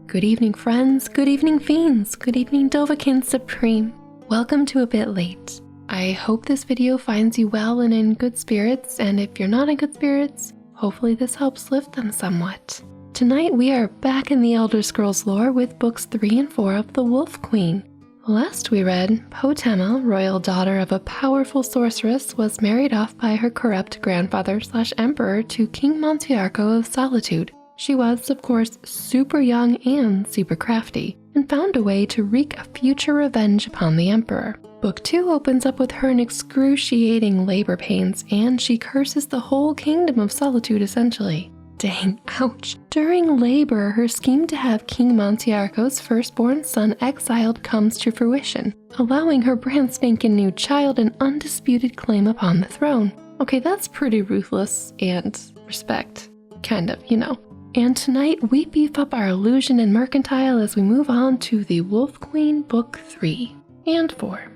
Good evening, friends. Good evening, fiends. Good evening, Dovahkiin Supreme. Welcome to A Bit Late. I hope this video finds you well and in good spirits, and if you're not in good spirits, hopefully this helps lift them somewhat. Tonight we are back in the Elder Scrolls lore with books 3 and 4 of the Wolf Queen. Last we read, Potema, royal daughter of a powerful sorceress, was married off by her corrupt grandfather/emperor to King Montiarco of Solitude. She was, of course, super young and super crafty, and found a way to wreak a future revenge upon the emperor. Book 2 opens up with her in excruciating labor pains, and she curses the whole kingdom of Solitude essentially. Dang, ouch. During labor, her scheme to have King Montiarco's firstborn son exiled comes to fruition, allowing her brand spanking new child an undisputed claim upon the throne. Okay, that's pretty ruthless and respect. Kind of, you know. And tonight, we beef up our illusion and mercantile as we move on to the Wolf Queen Book 3 and 4.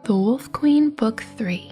The Wolf Queen Book 3.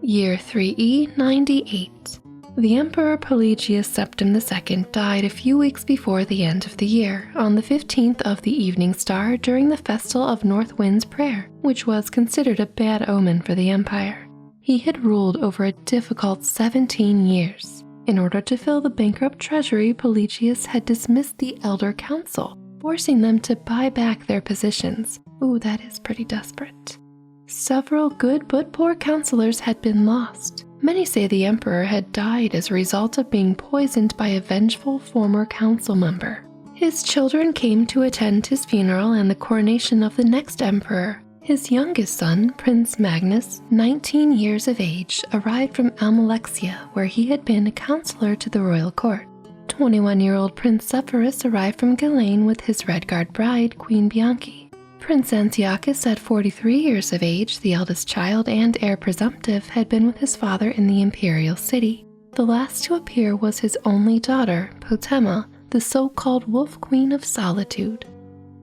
Year 3E 98. The Emperor Pelagius Septim II died a few weeks before the end of the year, on the 15th of the evening star during the Festal of North Wind's Prayer, which was considered a bad omen for the Empire. He had ruled over a difficult 17 years. In order to fill the bankrupt treasury, Pelagius had dismissed the Elder Council, forcing them to buy back their positions. Ooh, that is pretty desperate. Several good but poor counselors had been lost. Many say the emperor had died as a result of being poisoned by a vengeful former council member. His children came to attend his funeral and the coronation of the next emperor. His youngest son, Prince Magnus, 19 years of age, arrived from Almalexia, where he had been a counselor to the royal court. 21-year-old Prince Zephyrus arrived from Ghislaine with his Redguard bride, Queen Bianchi. Prince Antiochus, at 43 years of age, the eldest child and heir presumptive, had been with his father in the imperial city. The last to appear was his only daughter, Potema, the so-called Wolf Queen of Solitude.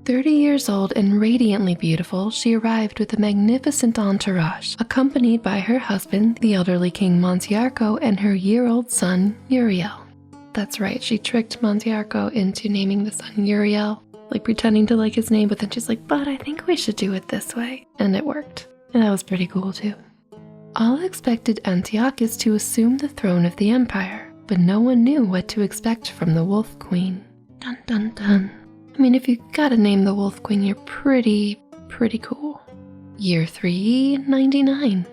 30 years old and radiantly beautiful, she arrived with a magnificent entourage, accompanied by her husband, the elderly King Montiarco, and her year-old son, Uriel. That's right, she tricked Montiarco into naming the son Uriel, like pretending to like his name, but then she's like, but I think we should do it this way. And it worked. And that was pretty cool too. All expected Antiochus to assume the throne of the empire, but no one knew what to expect from the Wolf Queen. Dun dun dun. I mean, if you gotta name the Wolf Queen, you're pretty cool. Year 3E 99.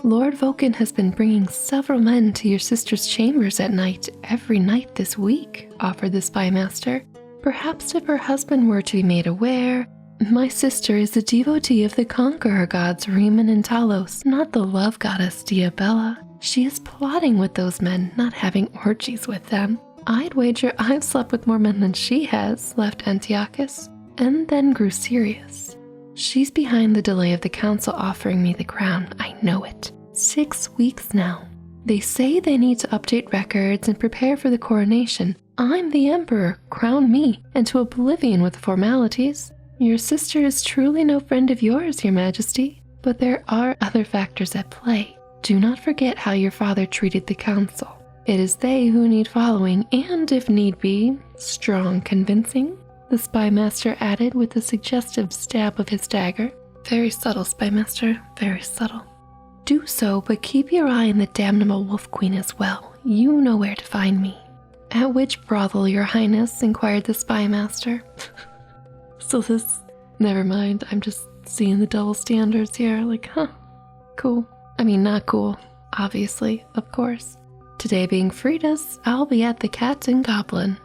Lord Vulcan has been bringing several men to your sister's chambers at night, every night this week, offered the spymaster. Perhaps if her husband were to be made aware, my sister is a devotee of the conqueror gods Riemann and Talos, not the love goddess Diabella. She is plotting with those men, not having orgies with them. I'd wager I've slept with more men than she has, left Antiochus, and then grew serious. She's behind the delay of the council offering me the crown, I know it. 6 weeks now. They say they need to update records and prepare for the coronation. I'm the emperor, crown me, and to oblivion with the formalities. Your sister is truly no friend of yours, your majesty, but there are other factors at play. Do not forget how your father treated the council. It is they who need following, and if need be, strong convincing, the spymaster added with a suggestive stab of his dagger. Very subtle, spymaster, very subtle. Do so, but keep your eye on the damnable Wolf Queen as well. You know where to find me. At which brothel, your highness? Inquired the spymaster. So this... Never mind, I'm just seeing the double standards here, like, huh, cool. I mean, not cool, obviously, of course. Today being Frida's, I'll be at the Cat and Goblin.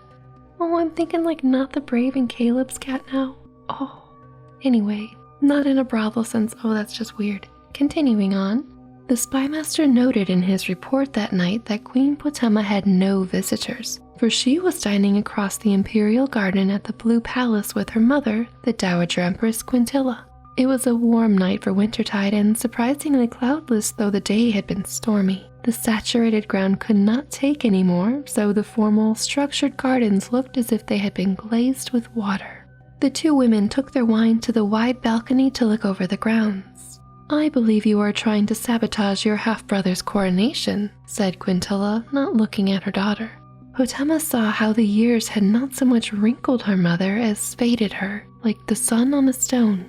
Oh, I'm thinking like not the Brave and Caleb's cat now. Oh, anyway, not in a brothel sense, oh, that's just weird. Continuing on. The spymaster noted in his report that night that Queen Potema had no visitors, for she was dining across the imperial garden at the Blue Palace with her mother, the Dowager Empress Quintilla. It was a warm night for wintertide and surprisingly cloudless, though the day had been stormy. The saturated ground could not take any more, so the formal, structured gardens looked as if they had been glazed with water. The two women took their wine to the wide balcony to look over the grounds. I believe you are trying to sabotage your half-brother's coronation, said Quintilla, not looking at her daughter. Potema saw how the years had not so much wrinkled her mother as faded her, like the sun on a stone.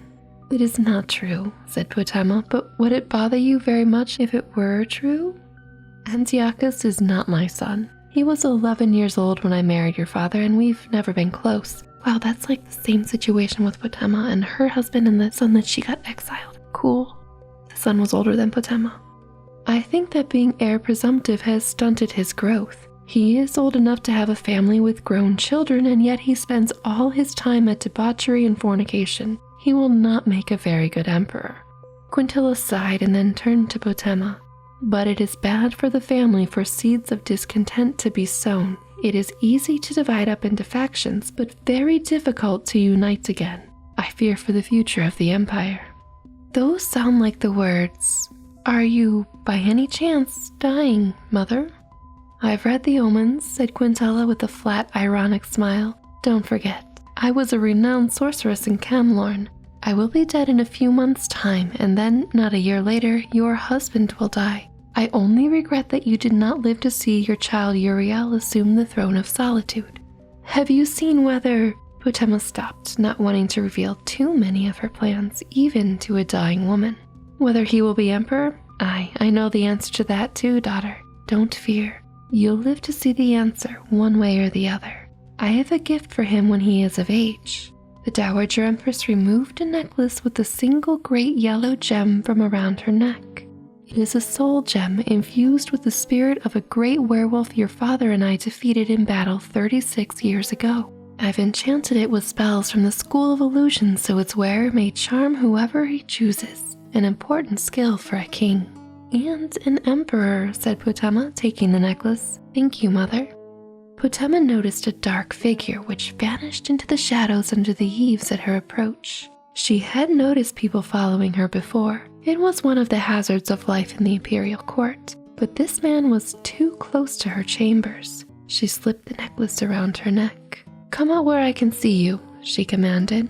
"It is not true," said Potema, "but would it bother you very much if it were true? Antiochus is not my son. He was 11 years old when I married your father, and we've never been close." Wow, that's like the same situation with Potema and her husband and the son that she got exiled. Cool. The son was older than Potema. "I think that being heir presumptive has stunted his growth. He is old enough to have a family with grown children, and yet he spends all his time at debauchery and fornication. He will not make a very good emperor." Quintilla sighed and then turned to Potema. "But it is bad for the family for seeds of discontent to be sown. It is easy to divide up into factions, but very difficult to unite again. I fear for the future of the empire." "Those sound like the words, 'Are you, by any chance, dying, mother?'" "I've read the omens," said Quintella with a flat, ironic smile. "Don't forget, I was a renowned sorceress in Camlorn. I will be dead in a few months' time, and then, not a year later, your husband will die. I only regret that you did not live to see your child Uriel assume the throne of solitude. Have you seen whether—" Potema stopped, not wanting to reveal too many of her plans, even to a dying woman. "Whether he will be emperor? Aye, I know the answer to that too, daughter. Don't fear. You'll live to see the answer, one way or the other. I have a gift for him when he is of age." The Dowager Empress removed a necklace with a single great yellow gem from around her neck. "It is a soul gem infused with the spirit of a great werewolf your father and I defeated in battle 36 years ago. I've enchanted it with spells from the School of Illusion so its wearer may charm whoever he chooses, an important skill for a king." "And an emperor," said Potema, taking the necklace. "Thank you, mother." Potema noticed a dark figure which vanished into the shadows under the eaves at her approach. She had noticed people following her before. It was one of the hazards of life in the imperial court, but this man was too close to her chambers. She slipped the necklace around her neck. "Come out where I can see you," she commanded.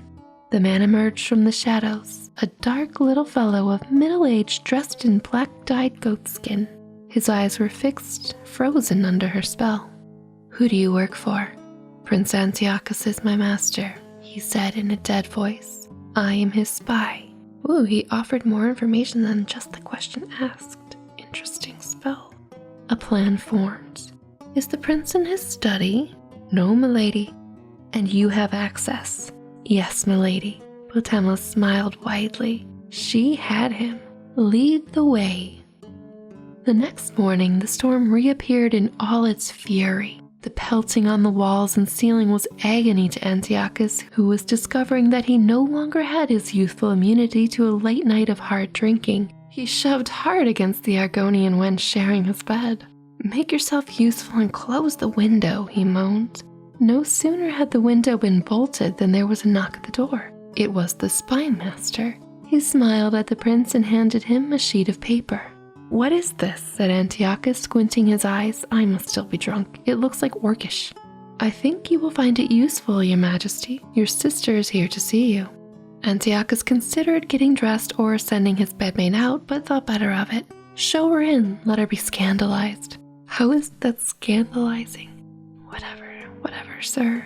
The man emerged from the shadows, a dark little fellow of middle age dressed in black-dyed goatskin. His eyes were fixed, frozen under her spell. "Who do you work for?" "Prince Antiochus is my master," he said in a dead voice. "I am his spy." Ooh, he offered more information than just the question asked. Interesting spell. A plan formed. "Is the prince in his study?" "No, milady." "And you have access?" "Yes, milady." Potema smiled widely. She had him. Lead the way. The next morning, the storm reappeared in all its fury. The pelting on the walls and ceiling was agony to Antiochus, who was discovering that he no longer had his youthful immunity to a late night of hard drinking. He shoved hard against the Argonian when sharing his bed. "Make yourself useful and close the window," he moaned. No sooner had the window been bolted than there was a knock at the door. It was the spy master. He smiled at the prince and handed him a sheet of paper. "What is this?" said Antiochus, squinting his eyes. "I must still be drunk. It looks like Orcish." "I think you will find it useful, your majesty. Your sister is here to see you." Antiochus considered getting dressed or sending his bedmate out, but thought better of it. "Show her in. Let her be scandalized." "How is that scandalizing?" Whatever, sir."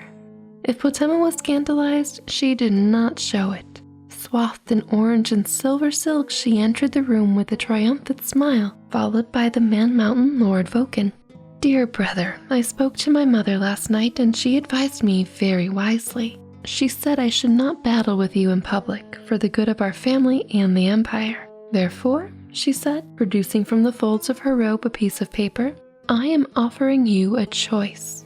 If Potema was scandalized, she did not show it. Swathed in orange and silver silk, she entered the room with a triumphant smile, followed by the man-mountain Lord Voken. "Dear brother, I spoke to my mother last night, and she advised me very wisely. She said I should not battle with you in public, for the good of our family and the empire. Therefore," she said, producing from the folds of her robe a piece of paper, "I am offering you a choice."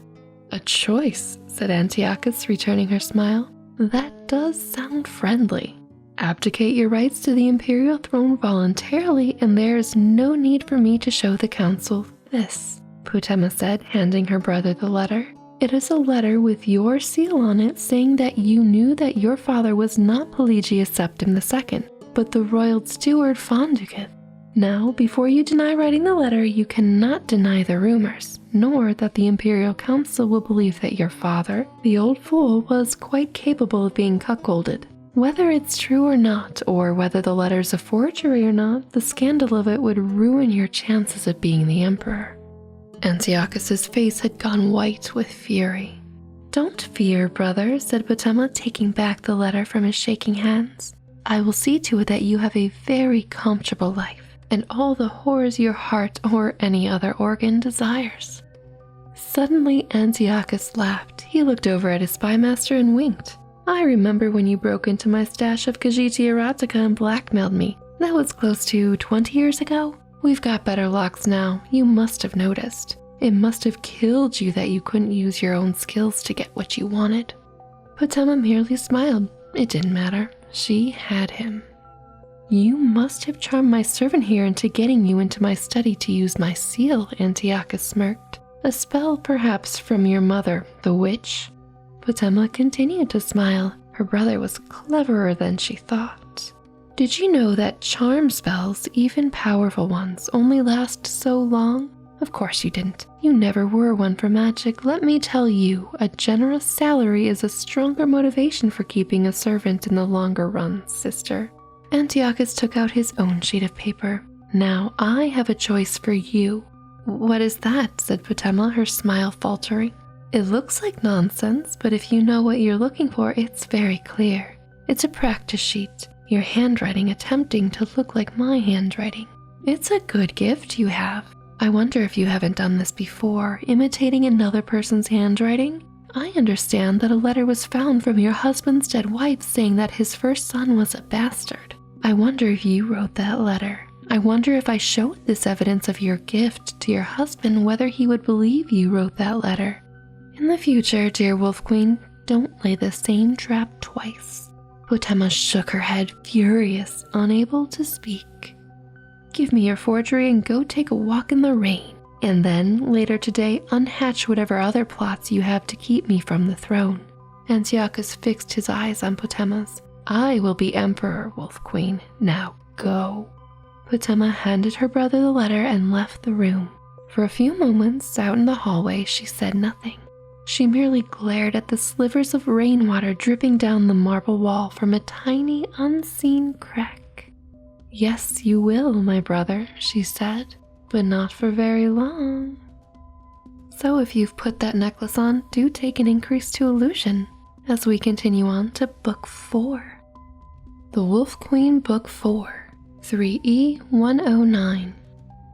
"A choice?" said Antiochus, returning her smile. "That does sound friendly. Abdicate your rights to the imperial throne voluntarily, and there is no need for me to show the council this," Potema said, handing her brother the letter. "It is a letter with your seal on it saying that you knew that your father was not Pelagius Septim II, but the royal steward Fondukith. Now, before you deny writing the letter, you cannot deny the rumors, nor that the Imperial Council will believe that your father, the old fool, was quite capable of being cuckolded. Whether it's true or not, or whether the letter's a forgery or not, the scandal of it would ruin your chances of being the emperor." Antiochus's face had gone white with fury. "Don't fear, brother," said Potema, taking back the letter from his shaking hands. "I will see to it that you have a very comfortable life, and all the horrors your heart or any other organ desires." Suddenly, Antiochus laughed. He looked over at his spymaster and winked. "I remember when you broke into my stash of Khajiit erotica and blackmailed me. That was close to 20 years ago. We've got better locks now. You must have noticed. It must have killed you that you couldn't use your own skills to get what you wanted." Potema merely smiled. It didn't matter. She had him. "You must have charmed my servant here into getting you into my study to use my seal," Antiochus smirked. "A spell, perhaps, from your mother, the witch?" Potema continued to smile. Her brother was cleverer than she thought. "Did you know that charm spells, even powerful ones, only last so long? Of course you didn't. You never were one for magic. Let me tell you, a generous salary is a stronger motivation for keeping a servant in the longer run, sister." Antiochus took out his own sheet of paper. "Now I have a choice for you." "What is that?" said Potema, her smile faltering. "It looks like nonsense, but if you know what you're looking for, it's very clear. It's a practice sheet. Your handwriting attempting to look like my handwriting. It's a good gift you have. I wonder if you haven't done this before, imitating another person's handwriting? I understand that a letter was found from your husband's dead wife saying that his first son was a bastard. I wonder if you wrote that letter. I wonder if I showed this evidence of your gift to your husband, whether he would believe you wrote that letter. In the future, dear Wolf Queen, don't lay the same trap twice." Potema shook her head, furious, unable to speak. "Give me your forgery and go take a walk in the rain. And then, later today, unhatch whatever other plots you have to keep me from the throne." Antiochus fixed his eyes on Potema's. "I will be emperor, Wolf Queen. Now go." Potema handed her brother the letter and left the room. For a few moments, out in the hallway, she said nothing. She merely glared at the slivers of rainwater dripping down the marble wall from a tiny, unseen crack. "Yes, you will, my brother," she said, "but not for very long." So if you've put that necklace on, do take an increase to illusion, as we continue on to Book 4. The Wolf Queen, Book 4, 3E109.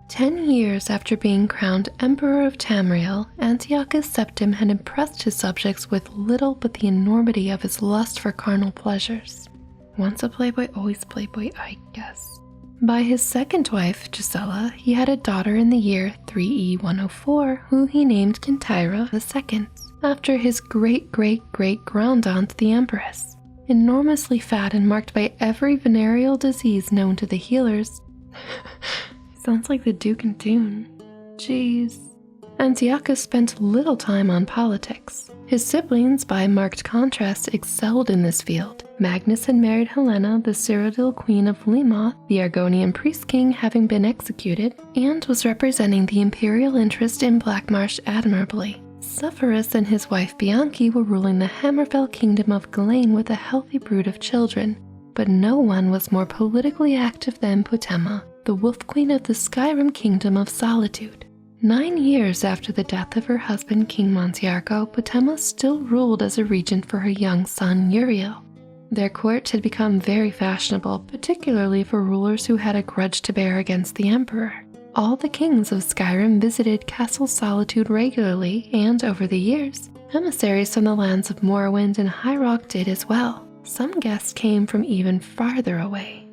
10 years after being crowned Emperor of Tamriel, Antiochus Septim had impressed his subjects with little but the enormity of his lust for carnal pleasures. Once a playboy, always playboy, I guess. By his second wife, Gisela, he had a daughter in the year 3E104, who he named Kintyra II, after his great-great-great-grandaunt, the Empress. Enormously fat and marked by every venereal disease known to the healers. Sounds like the Duke and Dune. Jeez. Antiochus spent little time on politics. His siblings, by marked contrast, excelled in this field. Magnus had married Helena, the Cyrodiil queen of Limath, the Argonian priest king having been executed, and was representing the imperial interest in Blackmarsh admirably. Severus and his wife Bianchi were ruling the Hammerfell kingdom of Ghislaine with a healthy brood of children. But no one was more politically active than Potema, the Wolf Queen of the Skyrim Kingdom of Solitude. 9 years after the death of her husband King Montiarco, Potema still ruled as a regent for her young son Uriel. Their court had become very fashionable, particularly for rulers who had a grudge to bear against the emperor. All the kings of Skyrim visited Castle Solitude regularly, and over the years, emissaries from the lands of Morrowind and High Rock did as well. Some guests came from even farther away.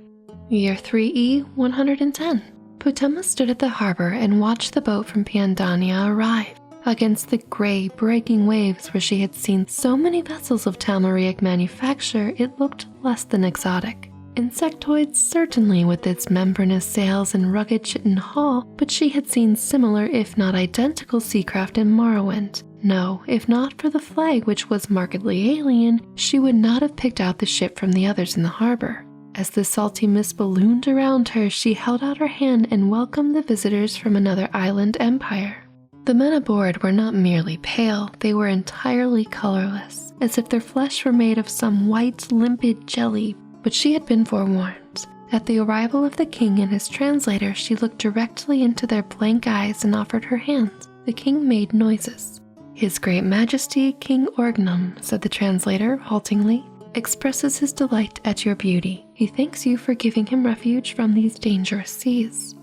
Year 3E110. Potema stood at the harbor and watched the boat from Piandania arrive. Against the gray, breaking waves where she had seen so many vessels of Talmoriac manufacture, it looked less than exotic. Insectoids, certainly, with its membranous sails and rugged chitin hull, but she had seen similar, if not identical, seacraft in Morrowind. No, if not for the flag, which was markedly alien, she would not have picked out the ship from the others in the harbor. As the salty mist ballooned around her, she held out her hand and welcomed the visitors from another island empire. The men aboard were not merely pale, they were entirely colorless, as if their flesh were made of some white, limpid jelly, but she had been forewarned. At the arrival of the king and his translator, she looked directly into their blank eyes and offered her hand. The king made noises. "His great majesty, King Orgnum," said the translator haltingly, "expresses his delight at your beauty. He thanks you for giving him refuge from these dangerous seas."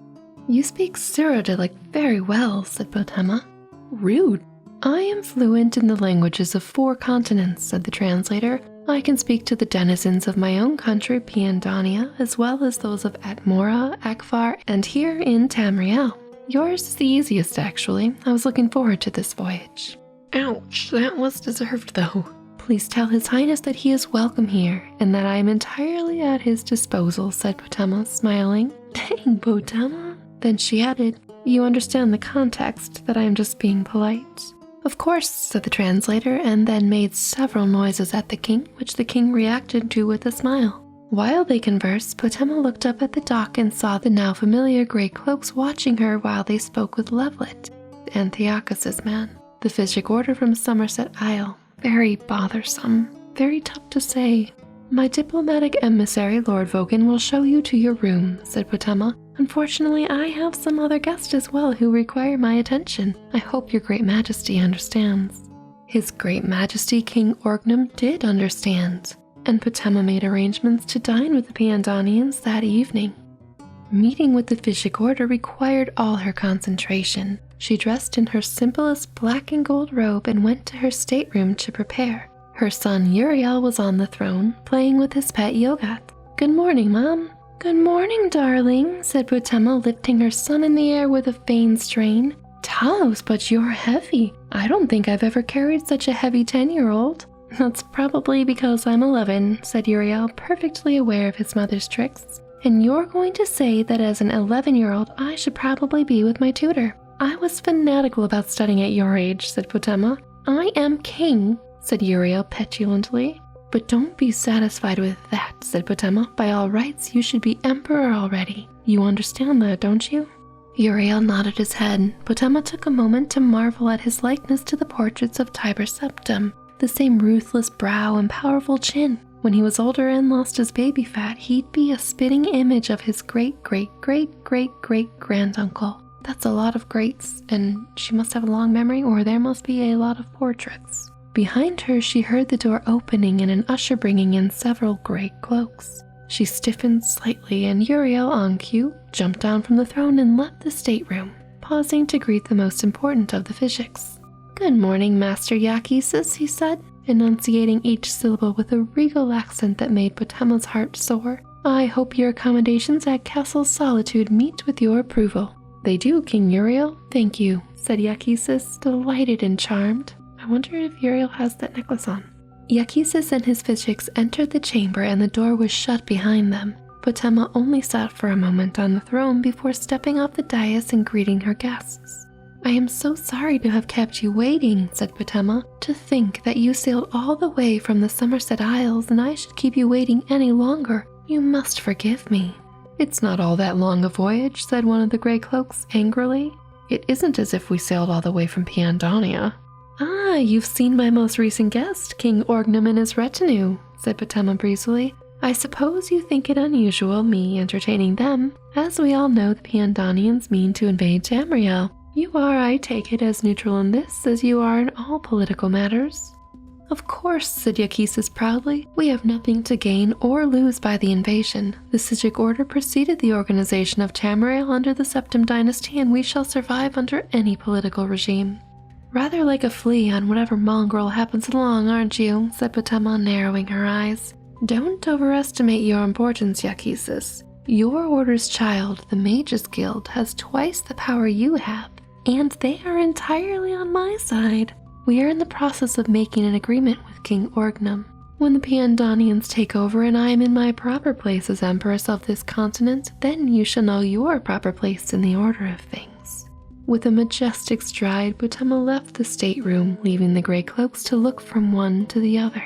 "You speak Cyrodiilic very well," said Botema. "Rude." "I am fluent in the languages of 4 continents," said the translator. "I can speak to the denizens of my own country, Piandania, as well as those of Atmora, Akvar, and here in Tamriel. Yours is the easiest, actually. I was looking forward to this voyage." "Ouch, that was deserved, though." "Please tell His Highness that he is welcome here, and that I am entirely at his disposal," said Botema, smiling. "Dang, Botema." Then she added, "You understand the context, that I am just being polite." "Of course," said the translator, and then made several noises at the king, which the king reacted to with a smile. While they conversed, Botema looked up at the dock and saw the now familiar grey cloaks watching her while they spoke with Levelet, Anthiakos' man, the Physic Order from Somerset Isle. Very bothersome, very tough to say. "My diplomatic emissary, Lord Vogan, will show you to your room," said Botema. "Unfortunately, I have some other guests as well who require my attention. I hope your Great Majesty understands." His Great Majesty King Orgnum did understand, and Botema made arrangements to dine with the Piandanians that evening. Meeting with the Physic Order required all her concentration. She dressed in her simplest black and gold robe and went to her stateroom to prepare. Her son Uriel was on the throne, playing with his pet Yogat. "Good morning, Mom." "Good morning, darling," said Botema, lifting her son in the air with a feigned strain. "Talos, but you're heavy. I don't think I've ever carried such a heavy 10-year-old. "That's probably because I'm 11, said Uriel, perfectly aware of his mother's tricks. "And you're going to say that as an 11-year-old, I should probably be with my tutor." "I was fanatical about studying at your age," said Botema. "I am king," said Uriel petulantly. "But don't be satisfied with that," said Botema. "By all rights, you should be emperor already. You understand that, don't you?" Uriel nodded his head. Botema took a moment to marvel at his likeness to the portraits of Tiber Septim, the same ruthless brow and powerful chin. When he was older and lost his baby fat, he'd be a spitting image of his great-great-great-great-great-granduncle. That's a lot of greats, and she must have a long memory, or there must be a lot of portraits. Behind her, she heard the door opening and an usher bringing in several great cloaks. She stiffened slightly, and Uriel, on cue, jumped down from the throne and left the stateroom, pausing to greet the most important of the physics. "Good morning, Master Yakisis," he said, enunciating each syllable with a regal accent that made Botema's heart soar. "I hope your accommodations at Castle Solitude meet with your approval." "They do, King Uriel. Thank you," said Yakisis, delighted and charmed. I wonder if Uriel has that necklace on. Yakisis and his physics entered the chamber and the door was shut behind them. Botema only sat for a moment on the throne before stepping off the dais and greeting her guests. "I am so sorry to have kept you waiting," said Botema. "To think that you sailed all the way from the Somerset Isles and I should keep you waiting any longer. You must forgive me." "It's not all that long a voyage," said one of the grey cloaks angrily. "It isn't as if we sailed all the way from Piandania." "Ah, you've seen my most recent guest, King Orgnum and his retinue," said Botema breezily. "I suppose you think it unusual, me entertaining them. As we all know, the Piandanians mean to invade Tamriel. You are, I take it, as neutral in this as you are in all political matters." "Of course," said Yakisis proudly. "We have nothing to gain or lose by the invasion. The Physic Order preceded the organization of Tamriel under the Septim Dynasty, and we shall survive under any political regime." "Rather like a flea on whatever mongrel happens along, aren't you?" said Botema, narrowing her eyes. "Don't overestimate your importance, Yakisis. Your order's child, the Mages Guild, has twice the power you have, and they are entirely on my side. We are in the process of making an agreement with King Orgnum. When the Piandanians take over and I am in my proper place as Empress of this continent, then you shall know your proper place in the order of things." With a majestic stride, Botema left the stateroom, leaving the grey cloaks to look from one to the other.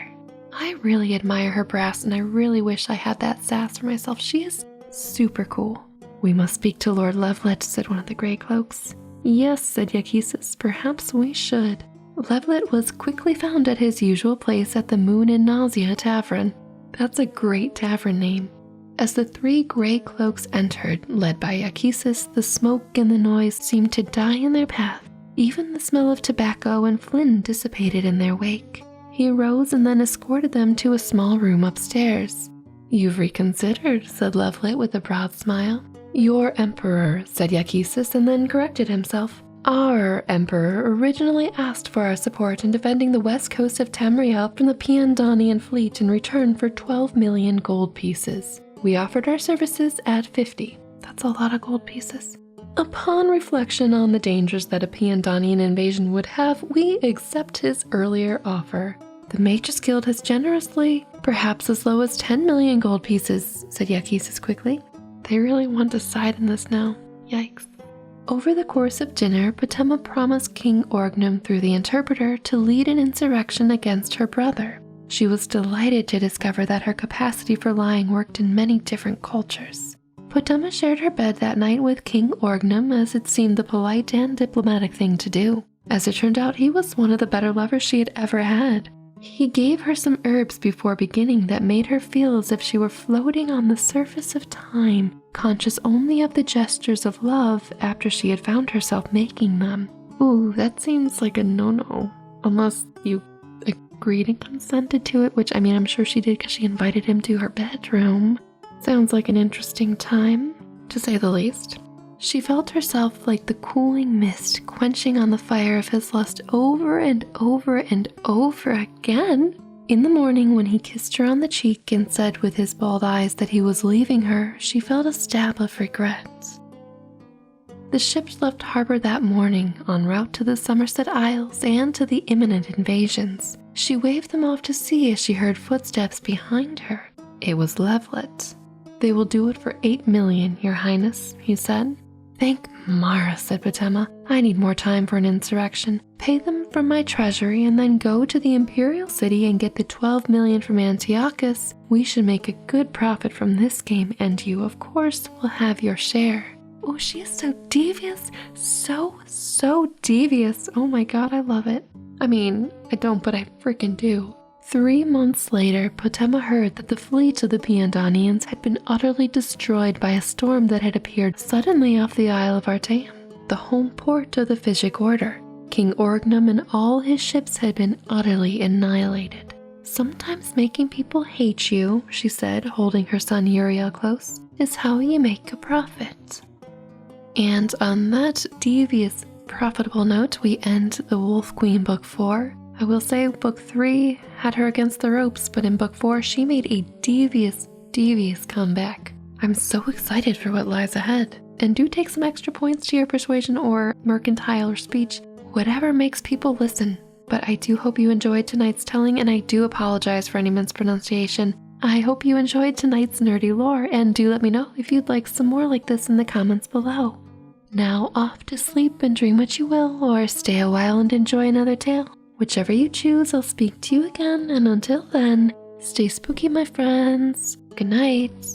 I really admire her brass, and I really wish I had that sass for myself. She is super cool. "We must speak to Lord Levelet," said one of the grey cloaks. "Yes," said Yakisis, "perhaps we should." Levelet was quickly found at his usual place at the Moon and Nausea Tavern. That's a great tavern name. As the 3 grey cloaks entered, led by Yakisis, the smoke and the noise seemed to die in their path. Even the smell of tobacco and flint dissipated in their wake. He rose and then escorted them to a small room upstairs. "You've reconsidered," said Lovelit with a broad smile. "Your emperor," said Yakisis, and then corrected himself. "Our emperor originally asked for our support in defending the west coast of Tamriel from the Piandanian fleet in return for 12 million gold pieces. We offered our services at 50. That's a lot of gold pieces. Upon reflection on the dangers that a Piandanian invasion would have, we accept his earlier offer. The Mages Guild has generously, perhaps as low as 10 million gold pieces," said Yakisis quickly. They really want to side in this now. Yikes. Over the course of dinner, Potema promised King Orgnum through the interpreter to lead an insurrection against her brother. She was delighted to discover that her capacity for lying worked in many different cultures. Potema shared her bed that night with King Orgnum, as it seemed the polite and diplomatic thing to do. As it turned out, he was one of the better lovers she had ever had. He gave her some herbs before beginning that made her feel as if she were floating on the surface of time, conscious only of the gestures of love after she had found herself making them. Ooh, that seems like a no-no. Unless you agreed and consented to it, which, I mean, I'm sure she did because she invited him to her bedroom. Sounds like an interesting time, to say the least. She felt herself like the cooling mist quenching on the fire of his lust over and over and over again. In the morning, when he kissed her on the cheek and said with his bald eyes that he was leaving her, she felt a stab of regret. The ships left harbor that morning, en route to the Somerset Isles and to the imminent invasions. She waved them off to sea as she heard footsteps behind her. It was Lovelit. "They will do it for 8 million, Your Highness," he said. "Thank Mara," said Potema. "I need more time for an insurrection. Pay them from my treasury and then go to the Imperial City and get the 12 million from Antiochus. We should make a good profit from this game, and you, of course, will have your share." Oh, she is so devious. So devious. Oh my god, I love it. I mean, I don't, but I freaking do. 3 months later, Potema heard that the fleet of the Piandanians had been utterly destroyed by a storm that had appeared suddenly off the Isle of Artaeum, the home port of the Physic Order. King Orgnum and all his ships had been utterly annihilated. "Sometimes making people hate you," she said, holding her son Uriel close, "is how you make a profit." And on that devious, profitable note, we end the Wolf Queen Book 4. I will say Book 3 had her against the ropes, but in Book 4 she made a devious comeback. I'm so excited for what lies ahead. And do take some extra points to your persuasion or mercantile or speech, whatever makes people listen. But I do hope you enjoyed tonight's telling, and I do apologize for any mispronunciation. I hope you enjoyed tonight's nerdy lore, and do let me know if you'd like some more like this in the comments below. Now off to sleep and dream what you will, or stay a while and enjoy another tale. Whichever you choose, I'll speak to you again, and until then, stay spooky, my friends. Good night.